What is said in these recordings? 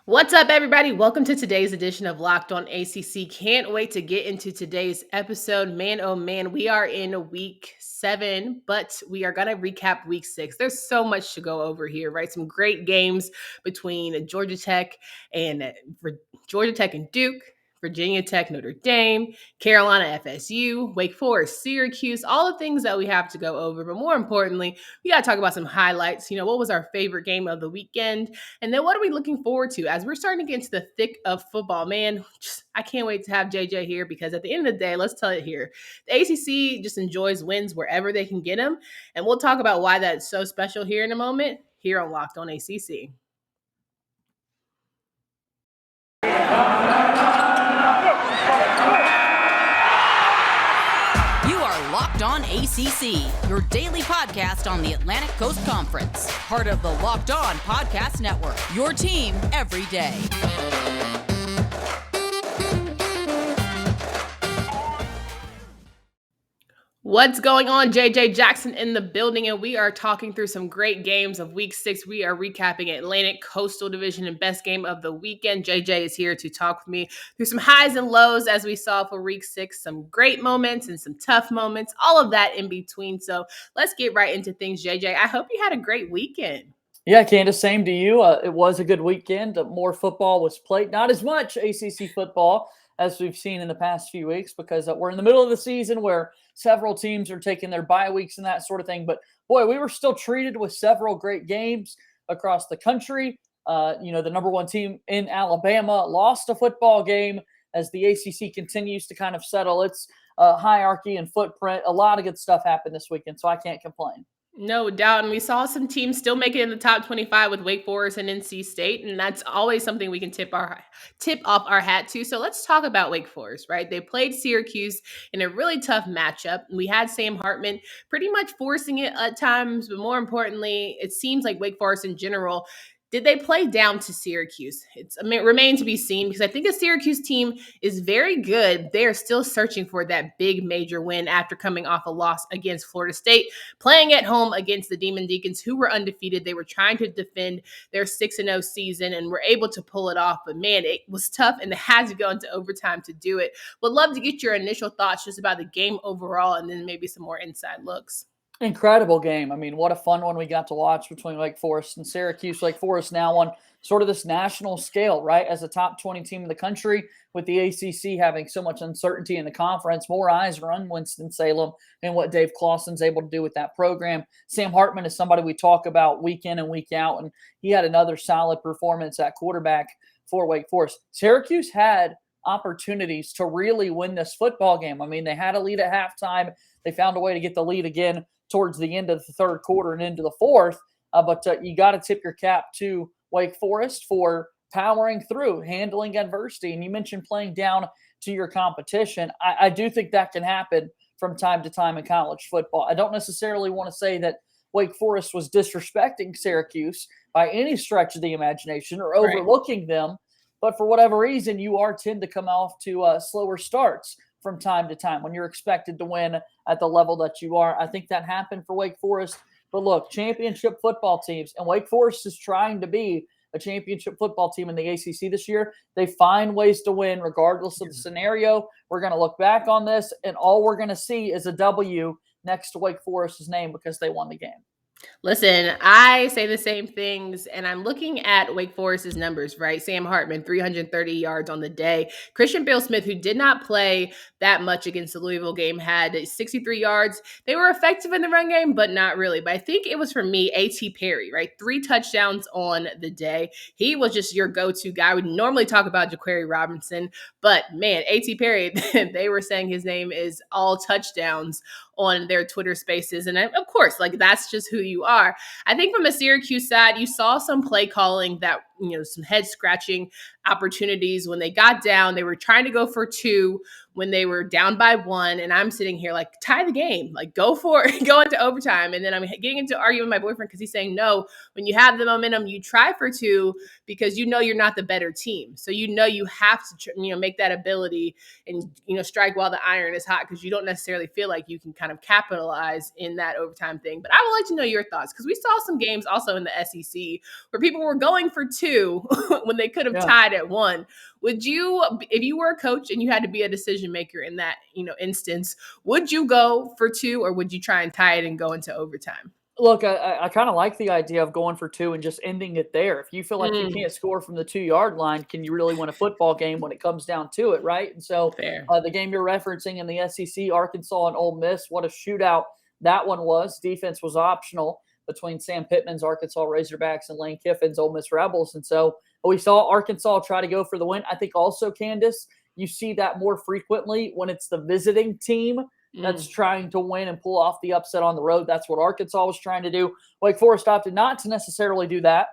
What's up, everybody? Welcome to today's edition of Locked On ACC. Can't wait to get into today's episode. Man, oh man, we are in week 7, but we are going to recap week 6. There's so much to go over here, right? Some great games between and Georgia Tech and Duke. Virginia Tech, Notre Dame, Carolina, FSU, Wake Forest, Syracuse, all the things that we have to go over. But more importantly, we got to talk about some highlights. What was our favorite game of the weekend? And then what are we looking forward to as we're starting to get into the thick of football? Man, I can't wait to have JJ here because at the end of the day, let's tell it here. The ACC just enjoys wins wherever they can get them. And we'll talk about why that's so special here in a moment here on Locked On ACC. Locked On ACC, your daily podcast on the Atlantic Coast Conference. Part of the Locked On Podcast Network, your team every day. What's going on? JJ Jackson in the building, and we are talking through some great games of week 6. We are recapping Atlantic Coastal Division and best game of the weekend. JJ is here to talk with me through some highs and lows as we saw for week 6, some great moments and some tough moments, all of that in between. So let's get right into things, JJ. I hope you had a great weekend. Yeah, Candace, same to you. It was a good weekend. More football was played. Not as much ACC football as we've seen in the past few weeks because we're in the middle of the season where several teams are taking their bye weeks and that sort of thing. But, boy, we were still treated with several great games across the country. The number one team in Alabama lost a football game as the ACC continues to kind of settle its hierarchy and footprint. A lot of good stuff happened this weekend, so I can't complain. No doubt. And we saw some teams still make it in the top 25 with Wake Forest and NC State. And that's always something we can tip off our hat to. So let's talk about Wake Forest, right? They played Syracuse in a really tough matchup. We had Sam Hartman pretty much forcing it at times. But more importantly, it seems like Wake Forest in general, did they play down to Syracuse? It remains to be seen because I think the Syracuse team is very good. They are still searching for that big major win after coming off a loss against Florida State, playing at home against the Demon Deacons, who were undefeated. They were trying to defend their 6-0 season and were able to pull it off. But man, it was tough and they had to go into overtime to do it. Would love to get your initial thoughts just about the game overall and then maybe some more inside looks. Incredible game. I mean, what a fun one we got to watch between Wake Forest and Syracuse. Wake Forest now on sort of this national scale, right? As a top 20 team in the country, with the ACC having so much uncertainty in the conference, more eyes are on Winston-Salem and what Dave Clawson's able to do with that program. Sam Hartman is somebody we talk about week in and week out, and he had another solid performance at quarterback for Wake Forest. Syracuse had opportunities to really win this football game. I mean, they had a lead at halftime. They found a way to get the lead again towards the end of the third quarter and into the fourth. But you got to tip your cap to Wake Forest for powering through, handling adversity. And you mentioned playing down to your competition. I do think that can happen from time to time in college football. I don't necessarily want to say that Wake Forest was disrespecting Syracuse by any stretch of the imagination or overlooking them. But for whatever reason, you tend to come off to slower starts from time to time when you're expected to win at the level that you are. I think that happened for Wake Forest. But look, championship football teams, and Wake Forest is trying to be a championship football team in the ACC this year. They find ways to win regardless of the scenario. We're going to look back on this, and all we're going to see is a W next to Wake Forest's name because they won the game. Listen, I say the same things, and I'm looking at Wake Forest's numbers, right? Sam Hartman, 330 yards on the day. Christian Bale-Smith, who did not play that much against the Louisville game, had 63 yards. They were effective in the run game, but not really. But I think it was, for me, A.T. Perry, right? 3 touchdowns on the day. He was just your go-to guy. We normally talk about Jaquarii Robinson, but man, A.T. Perry, they were saying his name is all touchdowns on their Twitter spaces. And of course, that's just who you are. I think from a Syracuse side, you saw some play calling that, some head scratching opportunities when they got down. They were trying to go for 2 when they were down by 1. And I'm sitting here tie the game, go for it, go into overtime. And then I'm getting into arguing with my boyfriend because he's saying, no, when you have the momentum, you try for 2 because you're not the better team. So you have to, make that ability and, strike while the iron is hot because you don't necessarily feel like you can kind of capitalize in that overtime thing. But I would like to know your thoughts because we saw some games also in the SEC where people were going for 2 2 when they could have tied at 1. Would you, if you were a coach and you had to be a decision maker in that, instance, would you go for 2 or would you try and tie it and go into overtime? Look, I kind of like the idea of going for 2 and just ending it there. If you feel like you can't score from the 2-yard line, can you really win a football game when it comes down to it, right? And so the game you're referencing in the SEC, Arkansas and Ole Miss, what a shootout that one was. Defense was optional between Sam Pittman's Arkansas Razorbacks and Lane Kiffin's Ole Miss Rebels. And so we saw Arkansas try to go for the win. I think also, Candace, you see that more frequently when it's the visiting team that's trying to win and pull off the upset on the road. That's what Arkansas was trying to do. Wake Forest opted not to necessarily do that,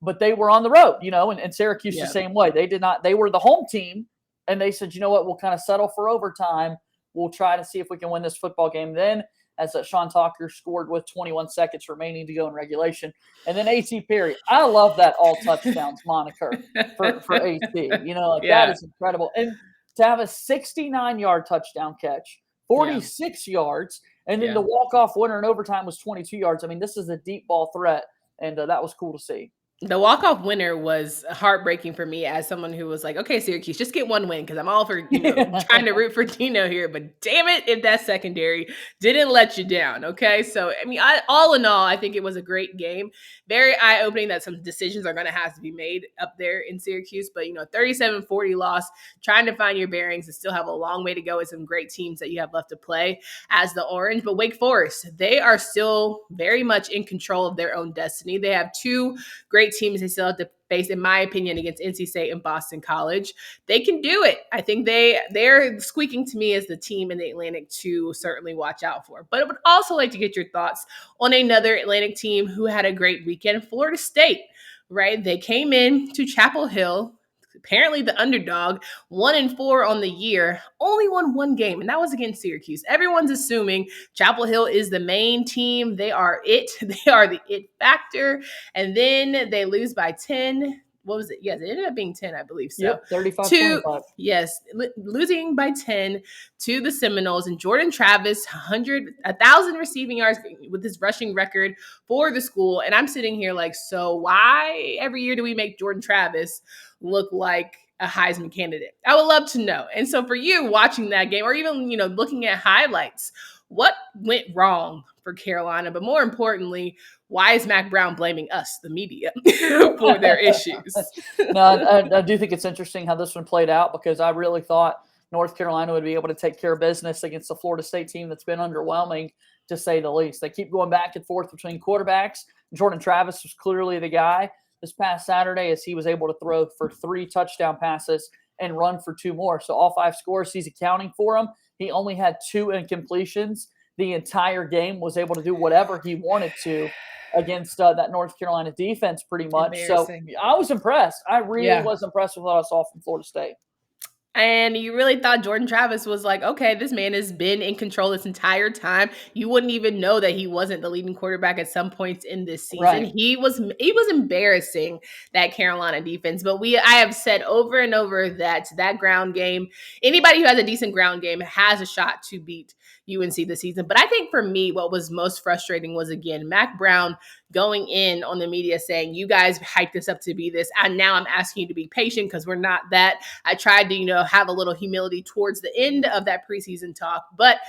but they were on the road, and Syracuse the same way. They did not. They were the home team, and they said, you know what, we'll kind of settle for overtime. We'll try to see if we can win this football game. Then, as Sean Tucker scored with 21 seconds remaining to go in regulation. And then A.T. Perry. I love that all touchdowns moniker for A.T. That is incredible. And to have a 69-yard touchdown catch, 46 yards, and then the walk-off winner in overtime was 22 yards. I mean, this is a deep ball threat, and that was cool to see. The walk-off winner was heartbreaking for me as someone who was like, okay, Syracuse, just get one win because I'm all for trying to root for Dino here. But damn it, if that secondary didn't let you down, okay? So, I mean, all in all, I think it was a great game. Very eye-opening that some decisions are going to have to be made up there in Syracuse. But, 37-40 loss, trying to find your bearings and still have a long way to go with some great teams that you have left to play as the Orange. But Wake Forest, they are still very much in control of their own destiny. They have 2 great teams they still have to face, in my opinion, against NC State and Boston College. They can do it. I think they're squeaking to me as the team in the Atlantic to certainly watch out for. But I would also like to get your thoughts on another Atlantic team who had a great weekend, Florida State, right? They came in to Chapel Hill, apparently the underdog, 1-4 on the year, only won 1 game, and that was against Syracuse. Everyone's assuming Chapel Hill is the main team. They are it. They are the it factor. And then they lose by 10. What was it? Yes, it ended up being 10, I believe. So yep, 35-25. Yes, losing by 10 to the Seminoles, and Jordan Travis, 1,000 receiving yards with his rushing record for the school. And I'm sitting here like, so why every year do we make Jordan Travis look like a Heisman candidate? I would love to know. And so for you watching that game, or even, looking at highlights, what went wrong for Carolina? But more importantly, why is Mac Brown blaming us, the media, for their issues? No, I do think it's interesting how this one played out, because I really thought North Carolina would be able to take care of business against the Florida State team that's been underwhelming, to say the least. They keep going back and forth between quarterbacks. Jordan Travis was clearly the guy this past Saturday, as he was able to throw for 3 touchdown passes and run for 2 more. So all 5 scores, he's accounting for them. He only had 2 incompletions the entire game, was able to do whatever he wanted to against that North Carolina defense pretty much. So I was impressed. I really was impressed with what I saw from Florida State. And you really thought Jordan Travis was like, okay, this man has been in control this entire time. You wouldn't even know that he wasn't the leading quarterback at some points in this season. Right. He was embarrassing, that Carolina defense. But I have said over and over that ground game, anybody who has a decent ground game has a shot to beat UNC this season. But I think for me, what was most frustrating was, again, Mac Brown going in on the media saying, you guys hyped this up to be this, and now I'm asking you to be patient because we're not that. I tried to, have a little humility towards the end of that preseason talk, but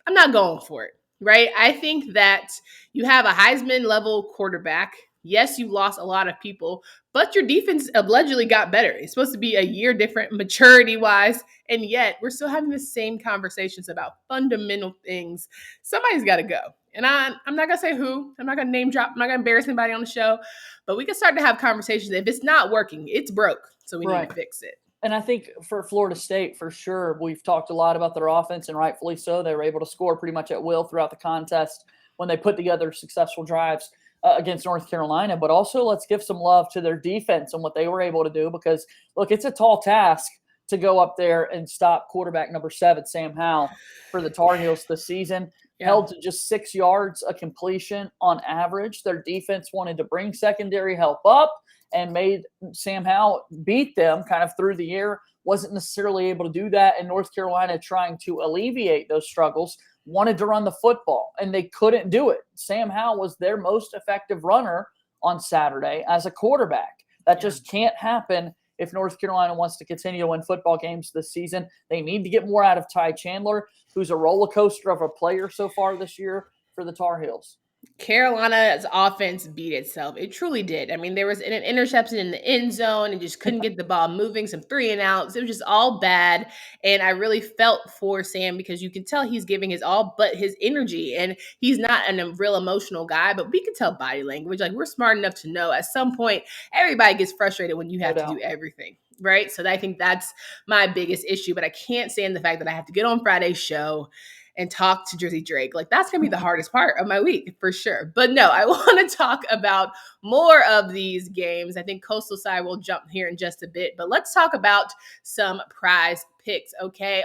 I'm not going for it, right? I think that you have a Heisman level quarterback. Yes, you lost a lot of people, but your defense allegedly got better. It's supposed to be a year different maturity-wise, and yet we're still having the same conversations about fundamental things. Somebody's got to go. And I'm not going to say who. I'm not going to name drop. I'm not going to embarrass anybody on the show. But we can start to have conversations. If it's not working, it's broke. So we need to fix it. And I think for Florida State, for sure, we've talked a lot about their offense, and rightfully so. They were able to score pretty much at will throughout the contest when they put together successful drives against North Carolina. But also, let's give some love to their defense and what they were able to do, because, look, it's a tall task to go up there and stop quarterback number 7, Sam Howell, for the Tar Heels this season. Held to just 6 yards a completion on average. Their defense wanted to bring secondary help up and made Sam Howell beat them kind of through the year. Wasn't necessarily able to do that. And North Carolina, trying to alleviate those struggles, wanted to run the football, and they couldn't do it. Sam Howell was their most effective runner on Saturday as a quarterback. That just can't happen if North Carolina wants to continue to win football games this season. They need to get more out of Ty Chandler, who's a roller coaster of a player so far this year for the Tar Heels. Carolina's offense beat itself. It truly did. I mean, there was an interception in the end zone and just couldn't get the ball moving, some 3-and-outs. It was just all bad. And I really felt for Sam because you can tell he's giving his all, but his energy. And he's not a real emotional guy, but we can tell body language. Like, we're smart enough to know at some point, everybody gets frustrated when you have to do everything. Right. So I think that's my biggest issue. But I can't stand the fact that I have to get on Friday's show and talk to Jersey Drake. Like, that's going to be the hardest part of my week for sure. But no, I want to talk about more of these games. I think Coastal Side will jump here in just a bit, but let's talk about some prize picks. Okay.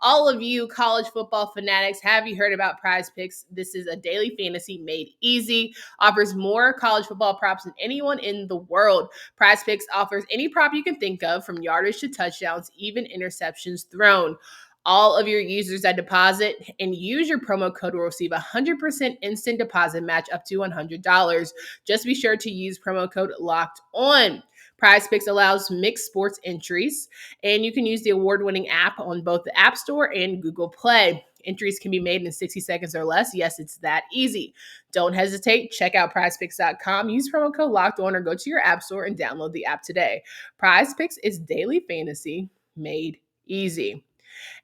All of you college football fanatics, have you heard about PrizePicks? This is a daily fantasy made easy, offers more college football props than anyone in the world. PrizePicks offers any prop you can think of, from yardage to touchdowns, even interceptions thrown. All of your users that deposit and use your promo code will receive 100% instant deposit match up to $100. Just be sure to use promo code LOCKEDON. PrizePicks allows mixed sports entries, and you can use the award-winning app on both the App Store and Google Play. Entries can be made in 60 seconds or less. Yes, it's that easy. Don't hesitate. Check out prizepicks.com. Use promo code LOCKEDON or go to your App Store and download the app today. PrizePicks is daily fantasy made easy.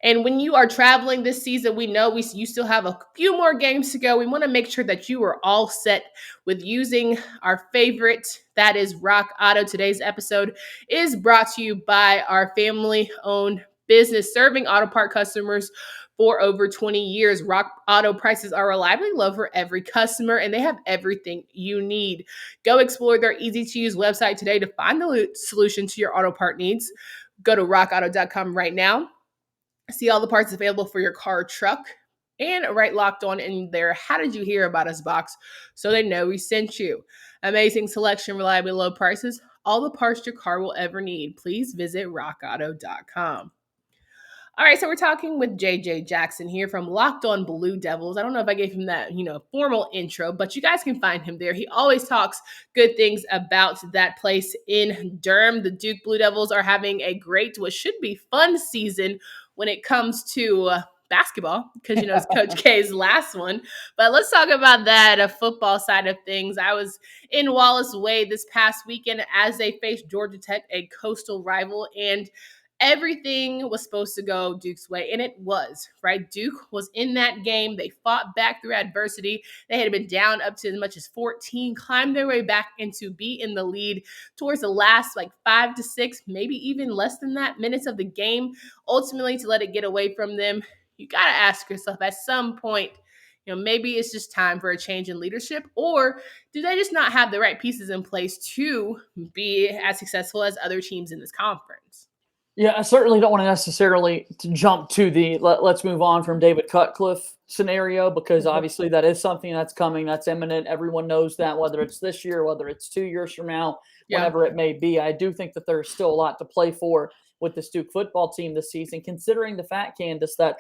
And when you are traveling this season, we know you still have a few more games to go. We want to make sure that you are all set with using our favorite, that is Rock Auto. Today's episode is brought to you by our family-owned business serving auto part customers for over 20 years. Rock Auto prices are reliably low for every customer, and they have everything you need. Go explore their easy-to-use website today to find the solution to your auto part needs. Go to rockauto.com right now. See all the parts available for your car or truck, and write Locked On in their How Did You Hear About Us box so they know we sent you. Amazing selection, reliably low prices, all the parts your car will ever need. Please visit rockauto.com. All right, so we're talking with JJ Jackson here from Locked On Blue Devils. I don't know if I gave him that, formal intro, but you guys can find him there. He always talks good things about that place in Durham. The Duke Blue Devils are having a great, what should be fun season when it comes to basketball, because, it's Coach K's last one. But let's talk about that football side of things. I was in Wallace Wade this past weekend as they faced Georgia Tech, a coastal rival, and everything was supposed to go Duke's way, and it was, right? Duke was in that game. They fought back through adversity. They had been down up to as much as 14, climbed their way back and to be in the lead towards the last 5 to 6, maybe even less than that, minutes of the game, ultimately to let it get away from them. You got to ask yourself at some point, maybe it's just time for a change in leadership, or do they just not have the right pieces in place to be as successful as other teams in this conference? Yeah, I certainly don't want to necessarily jump to the let's move on from David Cutcliffe scenario, because obviously that is something that's coming, that's imminent. Everyone knows that, whether it's this year, whether it's 2 years from now, whenever it may be. I do think that there's still a lot to play for with the Duke football team this season, considering the fact, Candace, that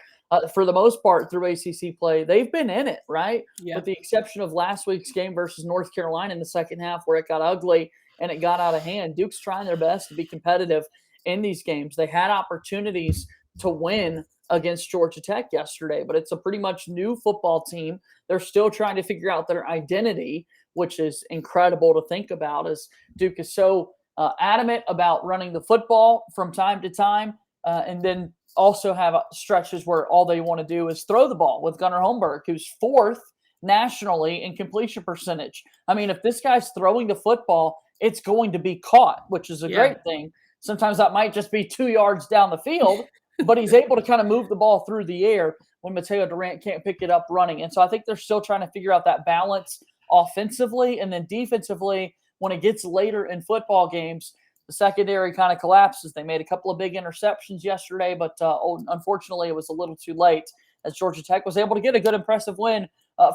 for the most part through ACC play, they've been in it, right? With the exception of last week's game versus North Carolina in the second half, where it got ugly and it got out of hand. Duke's trying their best to be competitive in these games. They had opportunities to win against Georgia Tech yesterday, but it's a pretty much new football team. They're still trying to figure out their identity, which is incredible to think about, as Duke is so adamant about running the football from time to time, and then also have stretches where all they want to do is throw the ball with Gunnar Holmberg, who's 4th nationally in completion percentage. I mean, if this guy's throwing the football, it's going to be caught, which is a great thing. Sometimes that might just be 2 yards down the field, but he's able to kind of move the ball through the air when Mateo Durant can't pick it up running. And so I think they're still trying to figure out that balance offensively, and then defensively. When it gets later in football games, the secondary kind of collapses. They made a couple of big interceptions yesterday, but unfortunately it was a little too late, as Georgia Tech was able to get a good, impressive win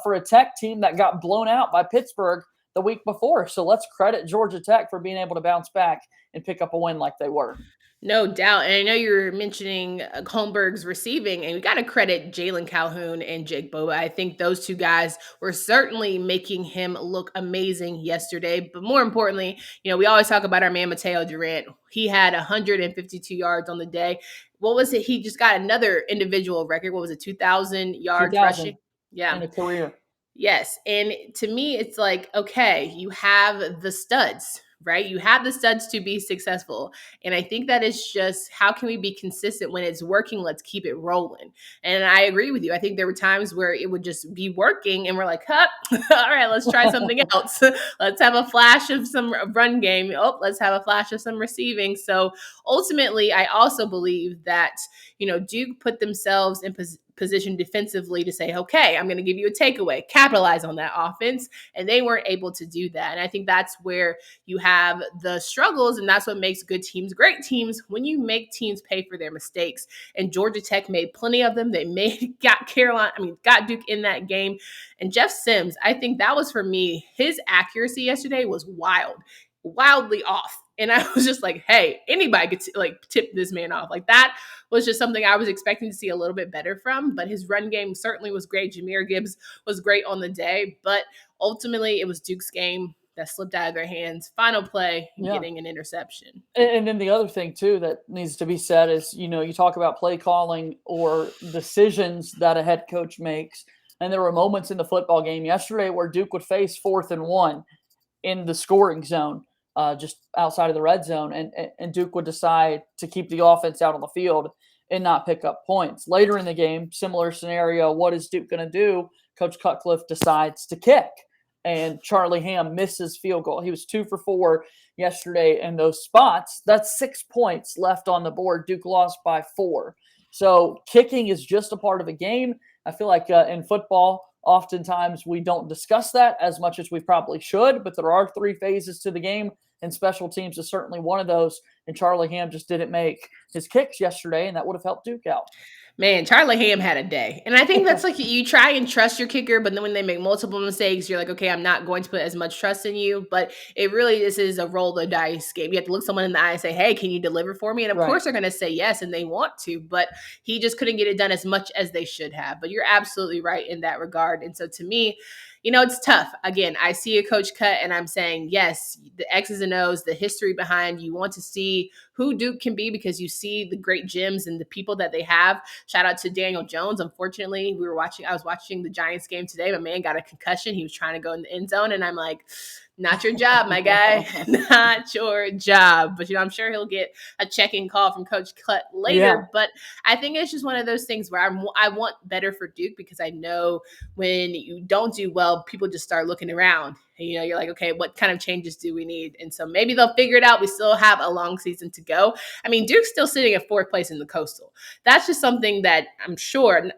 for a Tech team that got blown out by Pittsburgh the week before. So let's credit Georgia Tech for being able to bounce back and pick up a win like they were. No doubt. And I know you were mentioning Holmberg's receiving, and we got to credit Jalen Calhoun and Jake Boba. I think those two guys were certainly making him look amazing yesterday. But more importantly, we always talk about our man, Mateo Durant. He had 152 yards on the day. What was it? He just got another individual record. What was it? 2,000 yards 2,000 rushing? Yeah. in a career. Yes. And to me, it's like, okay, you have the studs, right? You have the studs to be successful. And I think that is just how can we be consistent when it's working? Let's keep it rolling. And I agree with you. I think there were times where it would just be working and we're like, huh, all right, let's try something else. Let's have a flash of some run game. Oh, let's have a flash of some receiving. So ultimately, I also believe that, Duke put themselves in position defensively to say, okay, I'm going to give you a takeaway, capitalize on that offense. And they weren't able to do that. And I think that's where you have the struggles. And that's what makes good teams great teams, when you make teams pay for their mistakes. And Georgia Tech made plenty of them. They got Duke in that game. And Jeff Sims, I think that was, for me, his accuracy yesterday was wildly off. And I was just like, hey, anybody could tip this man off. Like, that was just something I was expecting to see a little bit better from. But his run game certainly was great. Jahmyr Gibbs was great on the day. But ultimately, it was Duke's game that slipped out of their hands. Final play, getting an interception. And then the other thing, too, that needs to be said is, you talk about play calling or decisions that a head coach makes. And there were moments in the football game yesterday where Duke would face 4th and 1 in the scoring zone, just outside of the red zone. And Duke would decide to keep the offense out on the field and not pick up points. Later in the game, similar scenario, what is Duke going to do? Coach Cutcliffe decides to kick, and Charlie Hamm misses field goal. He was 2 for 4 yesterday in those spots. That's 6 points left on the board. Duke lost by 4. So kicking is just a part of a game. I feel like in football, oftentimes we don't discuss that as much as we probably should, but there are 3 phases to the game, and special teams is certainly one of those. And Charlie Hamm just didn't make his kicks yesterday, and that would have helped Duke out. Man, Charlie Hamm had a day. And I think that's like, you try and trust your kicker, but then when they make multiple mistakes, you're like, okay, I'm not going to put as much trust in you. But this is a roll the dice game. You have to look someone in the eye and say, hey, can you deliver for me? And of course they're going to say yes, and they want to, but he just couldn't get it done as much as they should have. But you're absolutely right in that regard. And so to me, it's tough. Again, I see a coach cut and I'm saying, yes, the X's and O's, the history behind, you want to see who Duke can be because you see the great gems and the people that they have. Shout out to Daniel Jones. Unfortunately, I was watching the Giants game today. My man got a concussion. He was trying to go in the end zone. And I'm like, not your job, my guy. Not your job. But, I'm sure he'll get a check-in call from Coach Cut later. Yeah. But I think it's just one of those things where I want better for Duke, because I know when you don't do well, people just start looking around. And, you're like, okay, what kind of changes do we need? And so maybe they'll figure it out. We still have a long season to go. I mean, Duke's still sitting at 4th place in the Coastal. That's just something that I'm sure,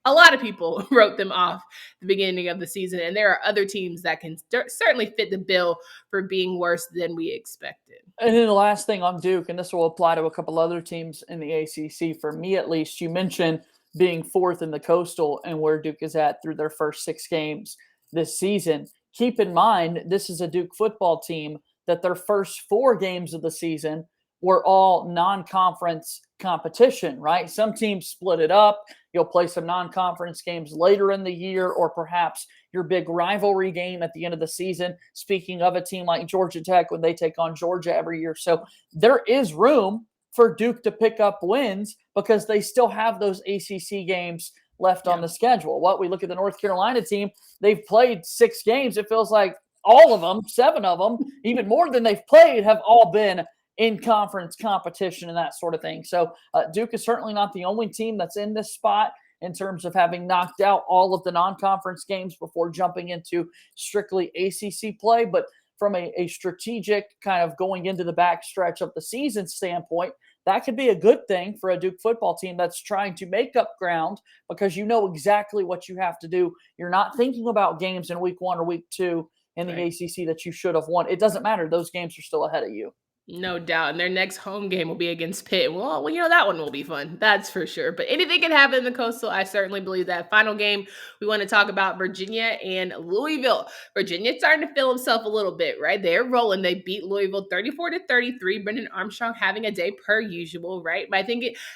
a lot of people wrote them off the beginning of the season, and there are other teams that can certainly fit the bill for being worse than we expected. And then the last thing on Duke, and this will apply to a couple other teams in the ACC, for me at least, you mentioned being 4th in the Coastal and where Duke is at through their first 6 games this season. Keep in mind, this is a Duke football team that their first 4 games of the season were all non-conference competition, right? Some teams split it up. You'll play some non-conference games later in the year, or perhaps your big rivalry game at the end of the season. Speaking of a team like Georgia Tech, when they take on Georgia every year. So there is room for Duke to pick up wins because they still have those ACC games left on the schedule. We look at the North Carolina team, they've played 6 games. It feels like all of them, 7 of them, even more than they've played, have all been in conference competition and that sort of thing. So Duke is certainly not the only team that's in this spot in terms of having knocked out all of the non-conference games before jumping into strictly ACC play. But from a strategic kind of going into the backstretch of the season standpoint, that could be a good thing for a Duke football team that's trying to make up ground, because you know exactly what you have to do. You're not thinking about games in week 1 or week 2 in the ACC that you should have won. It doesn't matter. Those games are still ahead of you. No doubt. And their next home game will be against Pitt. Well, that one will be fun. That's for sure. But anything can happen in the Coastal. I certainly believe that. Final game, we want to talk about Virginia and Louisville. Virginia's starting to feel himself a little bit, right? They're rolling. They beat Louisville 34-33. Brendan Armstrong having a day per usual, right? But I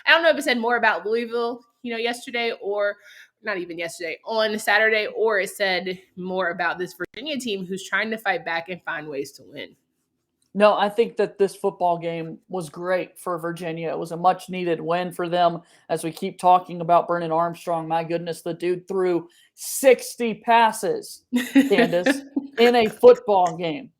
don't know if it said more about Louisville, yesterday, or not even yesterday, on Saturday, or it said more about this Virginia team who's trying to fight back and find ways to win. No, I think that this football game was great for Virginia. It was a much needed win for them. As we keep talking about Brennan Armstrong, my goodness, the dude threw 60 passes, Candace, in a football game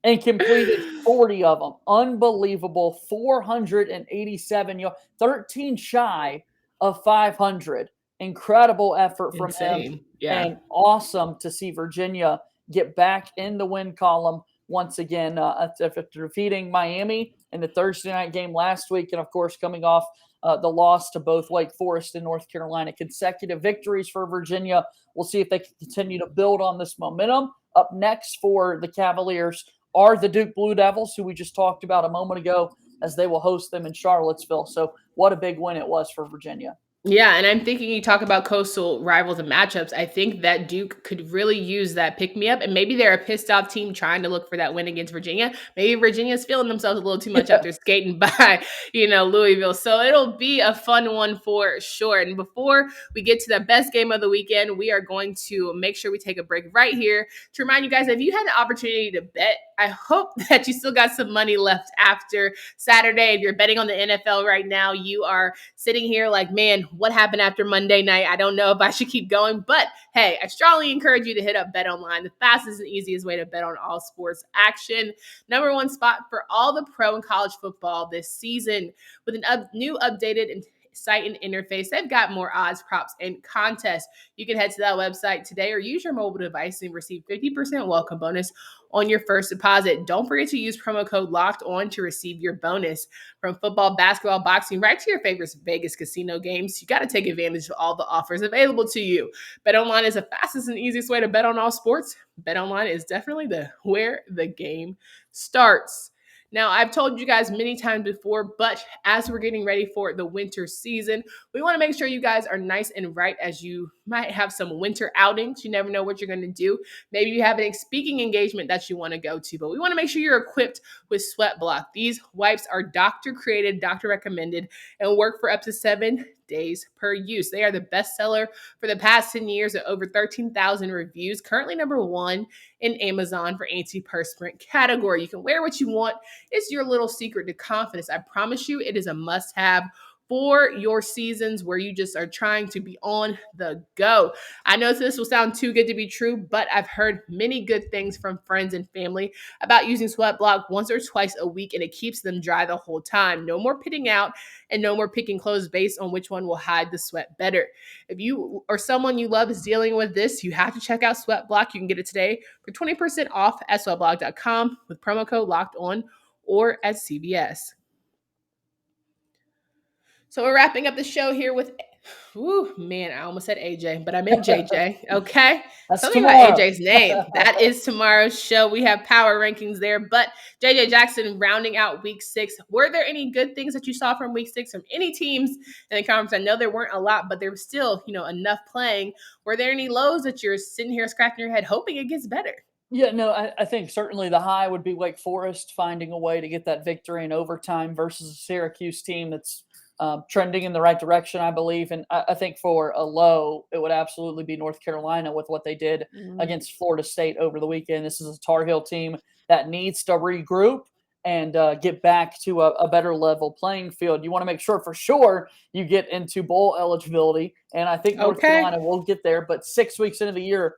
and completed 40 of them. Unbelievable. 487 yards, 13 shy of 500. Incredible effort from him. Yeah. And awesome to see Virginia get back in the win column once again after defeating Miami in the Thursday night game last week. And, of course, coming off the loss to both Wake Forest and North Carolina. Consecutive victories for Virginia. We'll see if they can continue to build on this momentum. Up next for the Cavaliers are the Duke Blue Devils, who we just talked about a moment ago, as they will host them in Charlottesville. So what a big win it was for Virginia. Yeah, and I'm thinking you talk about coastal rivals and matchups. I think that Duke could really use that pick-me-up, and maybe they're a pissed-off team trying to look for that win against Virginia. Maybe Virginia's feeling themselves a little too much after skating by, Louisville. So it'll be a fun one for sure. And before we get to the best game of the weekend, we are going to make sure we take a break right here to remind you guys, if you had the opportunity to bet, I hope that you still got some money left after Saturday. If you're betting on the NFL right now, you are sitting here like, man, what happened after Monday night? I don't know if I should keep going, but hey, I strongly encourage you to hit up BetOnline, the fastest and easiest way to bet on all sports action. Number one spot for all the pro and college football this season with a new updated site and interface. They've got more odds, props, and contests. You can head to that website today or use your mobile device and receive 50% welcome bonus on your first deposit. Don't forget to use promo code Locked On to receive your bonus. From football, basketball, boxing, right to your favorite Vegas casino games, you got to take advantage of all the offers available to you. BetOnline is the fastest and easiest way to bet on all sports. BetOnline is definitely where the game starts. Now, I've told you guys many times before, but as we're getting ready for the winter season, we want to make sure you guys are nice and right, as you might have some winter outings. You never know what you're going to do. Maybe you have a speaking engagement that you want to go to, but we want to make sure you're equipped with SweatBlock. These wipes are doctor-created, doctor-recommended, and work for up to 7 days per use. They are the best seller for the past 10 years at over 13,000 reviews, currently number one in Amazon for antiperspirant category. You can wear what you want. It's your little secret to confidence. I promise you, it is a must-have for your seasons where you just are trying to be on the go. I know this will sound too good to be true, but I've heard many good things from friends and family about using SweatBlock once or twice a week, and it keeps them dry the whole time. No more pitting out and no more picking clothes based on which one will hide the sweat better. If you or someone you love is dealing with this, you have to check out SweatBlock. You can get it today for 20% off at sweatblock.com with promo code Locked On or at CVS. So we're wrapping up the show here with, I almost said AJ, but I meant JJ, okay? That's Something tomorrow. about AJ's name. That is tomorrow's show. We have power rankings there, but JJ Jackson rounding out week 6. Were there any good things that you saw from week 6 from any teams in the conference? I know there weren't a lot, but there was still, enough playing. Were there any lows that you're sitting here scratching your head hoping it gets better? Yeah, no, I think certainly the high would be Wake Forest finding a way to get that victory in overtime versus a Syracuse team that's trending in the right direction, I believe. And I think for a low, it would absolutely be North Carolina with what they did against Florida State over the weekend. This is a Tar Heel team that needs to regroup and get back to a better level playing field. You want to make sure for sure you get into bowl eligibility. And I think North Carolina will get there. But 6 weeks into the year,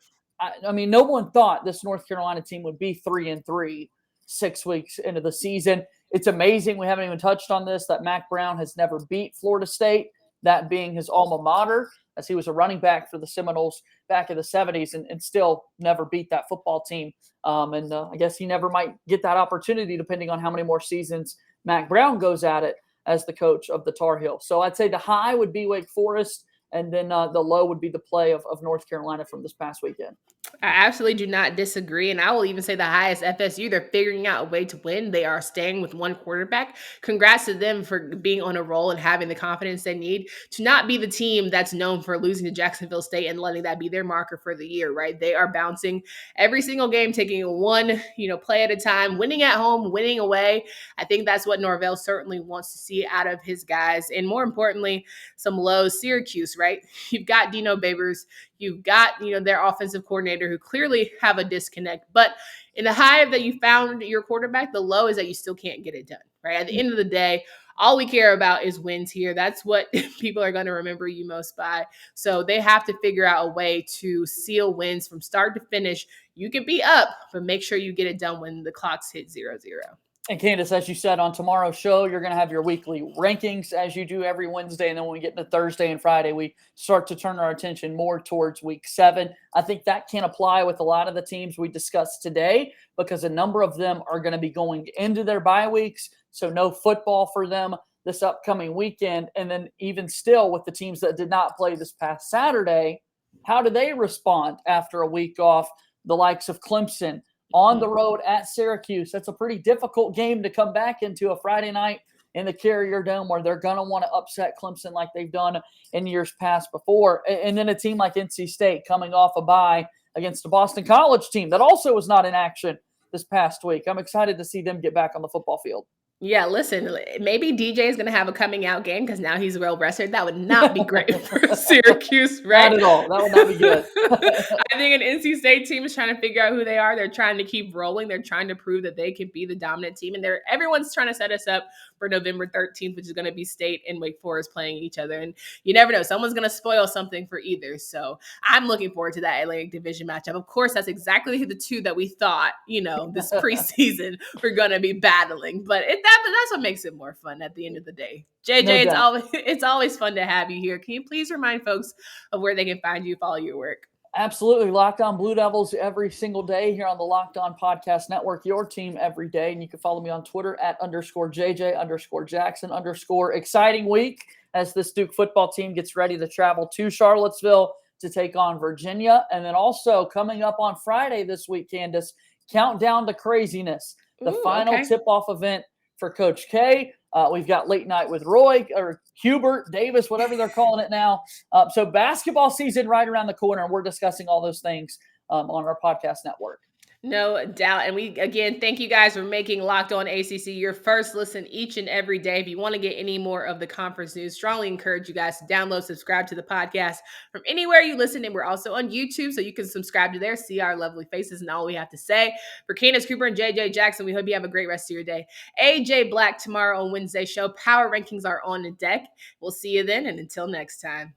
I mean, no one thought this North Carolina team would be 3-3 6 weeks into the season. It's amazing. We haven't even touched on this, that Mac Brown has never beat Florida State, that being his alma mater, as he was a running back for the Seminoles back in the 70s and still never beat that football team. I guess he never might get that opportunity depending on how many more seasons Mac Brown goes at it as the coach of the Tar Heels. So I'd say the high would be Wake Forest, and then the low would be the play of North Carolina from this past weekend. I absolutely do not disagree. And I will even say the highest FSU, they're figuring out a way to win. They are staying with one quarterback. Congrats to them for being on a roll and having the confidence they need to not be the team that's known for losing to Jacksonville State and letting that be their marker for the year, right? They are bouncing every single game, taking one, play at a time, winning at home, winning away. I think that's what Norvell certainly wants to see out of his guys. And more importantly, some lows, Syracuse, right? You've got Dino Babers. You've got, their offensive coordinator who clearly have a disconnect. But in the high that you found your quarterback, the low is that you still can't get it done, right? At the end of the day, all we care about is wins here. That's what people are going to remember you most by. So they have to figure out a way to seal wins from start to finish. You can be up, but make sure you get it done when the clocks hit 0-0. And Candace, as you said on tomorrow's show, you're going to have your weekly rankings as you do every Wednesday. And then when we get into Thursday and Friday, we start to turn our attention more towards week 7. I think that can apply with a lot of the teams we discussed today because a number of them are going to be going into their bye weeks. So no football for them this upcoming weekend. And then even still with the teams that did not play this past Saturday, how do they respond after a week off? The likes of Clemson, on the road at Syracuse. That's a pretty difficult game to come back into a Friday night in the Carrier Dome where they're going to want to upset Clemson like they've done in years past before. And then a team like NC State coming off a bye against a Boston College team that also was not in action this past week. I'm excited to see them get back on the football field. Yeah, listen, maybe DJ is going to have a coming out game because now he's well rested. That would not be great for Syracuse, right? Not at all. That would not be good. I think an NC State team is trying to figure out who they are. They're trying to keep rolling. They're trying to prove that they can be the dominant team. And everyone's trying to set us up for November 13th, which is going to be State and Wake Forest playing each other. And you never know. Someone's going to spoil something for either. So I'm looking forward to that Atlantic Division matchup. Of course, that's exactly the two that we thought, this preseason we're going to be battling. But that's what makes it more fun at the end of the day. JJ, it's always fun to have you here. Can you please remind folks of where they can find you, follow your work? Absolutely. Locked On Blue Devils every single day here on the Locked On Podcast Network, your team every day. And you can follow me on Twitter at _JJ_Jackson_. Exciting week as this Duke football team gets ready to travel to Charlottesville to take on Virginia. And then also coming up on Friday this week, Candace, Countdown to Craziness, the final tip-off event for Coach K. We've got Late Night with Roy or Hubert Davis, whatever they're calling it now. So basketball season right around the corner, and we're discussing all those things on our podcast network. No doubt. And we, again, thank you guys for making Locked On ACC your first listen each and every day. If you want to get any more of the conference news, strongly encourage you guys to download, subscribe to the podcast from anywhere you listen. And we're also on YouTube, so you can subscribe to there, see our lovely faces and all we have to say. For Candace Cooper and JJ Jackson, we hope you have a great rest of your day. AJ Black tomorrow on Wednesday show. Power rankings are on the deck. We'll see you then, and until next time.